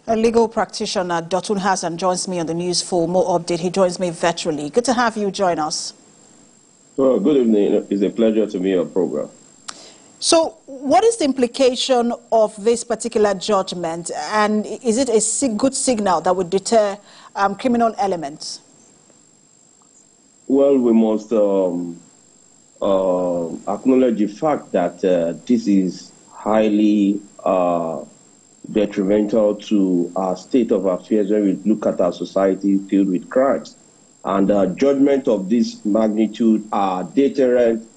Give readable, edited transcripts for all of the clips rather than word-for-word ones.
A legal practitioner, Dotun Hassan, joins me on the news for more update. He joins me virtually. Good to have you join us. Well, good evening. It's a pleasure to be on your program. So, what is the implication of this particular judgment, and is it a good signal that would deter criminal elements? Well, we must acknowledge the fact that this is highly detrimental to our state of affairs when we look at our society filled with crimes. And judgment of this magnitude are deterrent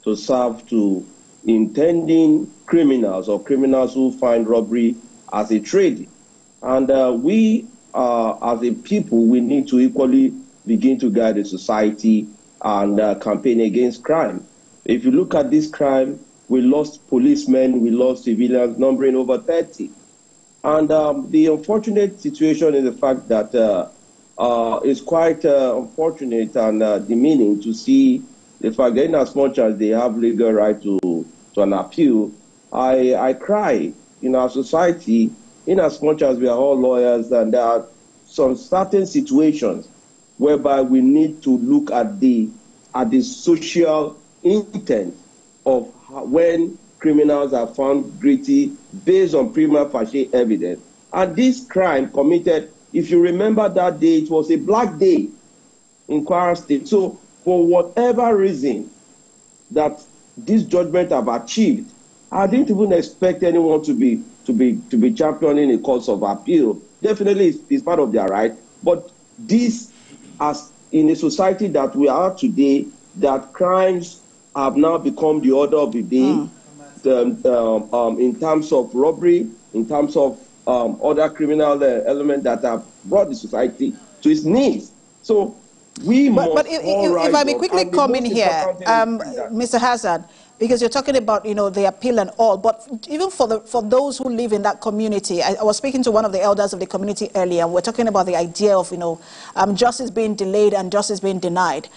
to serve to intending criminals or criminals who find robbery as a trade. And we, as a people, we need to equally begin to guide the society and campaign against crime. If you look at this crime, we lost policemen, we lost civilians numbering over 30. And the unfortunate situation is the fact that it's quite unfortunate and demeaning to see the fact that in as much as they have legal right to an appeal, I cry in our society, in as much as we are all lawyers, and there are some certain situations whereby we need to look at the social intent of when criminals are found guilty based on prima facie evidence. And this crime committed, if you remember that day, it was a black day in Kwara State. So for whatever reason that this judgment have achieved, I didn't even expect anyone to be championing a cause of appeal. Definitely it's part of their right. But this, as in a society that we are today, that crimes have now become the order of the day, in terms of robbery, in terms of other criminal elements that have brought the society to its knees. So we must. But if I may quickly come in here, Mr. Hassan, because you're talking about, the appeal and all, but even for those who live in that community, I was speaking to one of the elders of the community earlier, and we're talking about the idea of, justice being delayed and justice being denied.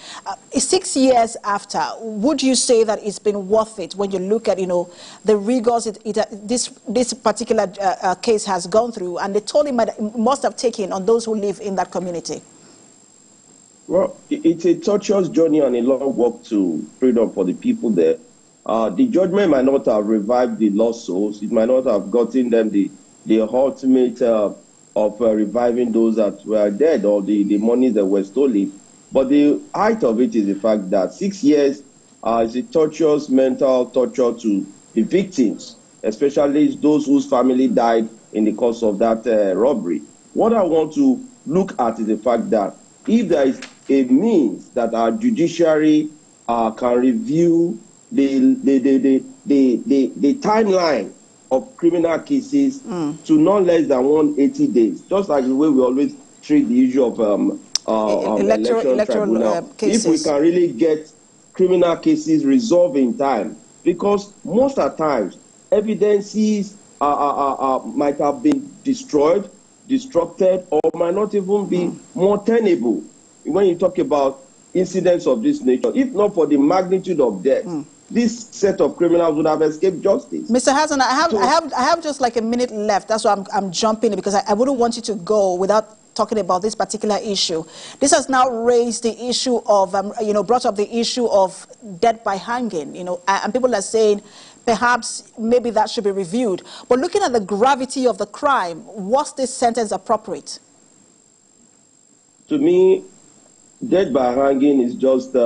6 years after, would you say that it's been worth it when you look at, the rigors this particular case has gone through, and the toll it must have taken on those who live in that community? Well, it's a tortuous journey and a long walk to freedom for the people there. The judgment might not have revived the lost souls. It might not have gotten them the ultimate of reviving those that were dead or the monies that were stolen. But the height of it is the fact that 6 years is a torturous mental torture to the victims, especially those whose family died in the course of that robbery. What I want to look at is the fact that if there is a means that our judiciary can review the timeline of criminal cases to not less than 180 days, just like the way we always treat the issue of electoral tribunal. Cases. If we can really get criminal cases resolved in time, because most of the times evidences might have been destroyed, destructed, or might not even be more tenable when you talk about incidents of this nature. If not for the magnitude of death, this set of criminals would have escaped justice. Mr. Hassan, I have just like a minute left. That's why I'm jumping in, because I wouldn't want you to go without talking about this particular issue. This has now raised the issue of, brought up the issue of death by hanging, and people are saying perhaps maybe that should be reviewed. But looking at the gravity of the crime, was this sentence appropriate? To me, death by hanging is just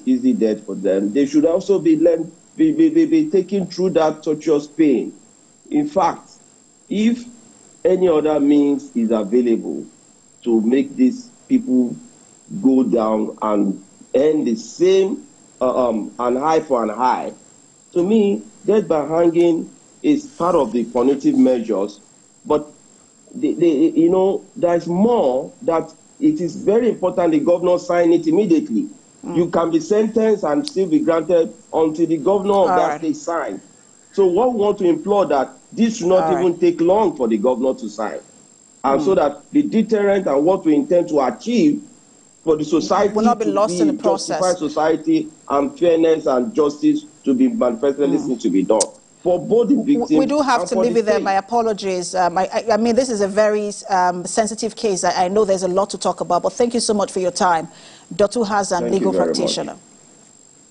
easy death for them. They should also be taken through that torturous pain. In fact, if any other means is available to make these people go down and end the same and high for an high, to me, death by hanging is part of the punitive measures. But there's more that. It is very important the governor sign it immediately. You can be sentenced and still be granted until the governor of that state signs. So what we want to implore that this should not even take long for the governor to sign. And so that the deterrent and what we intend to achieve for the society will not be lost in the process. Society and fairness and justice to be manifestly seen to be done. for both the victims. We do have and to for leave the it there. state. My apologies. I mean, this is a very sensitive case. I know there's a lot to talk about, but thank you so much for your time. Dotun Hassan, legal practitioner.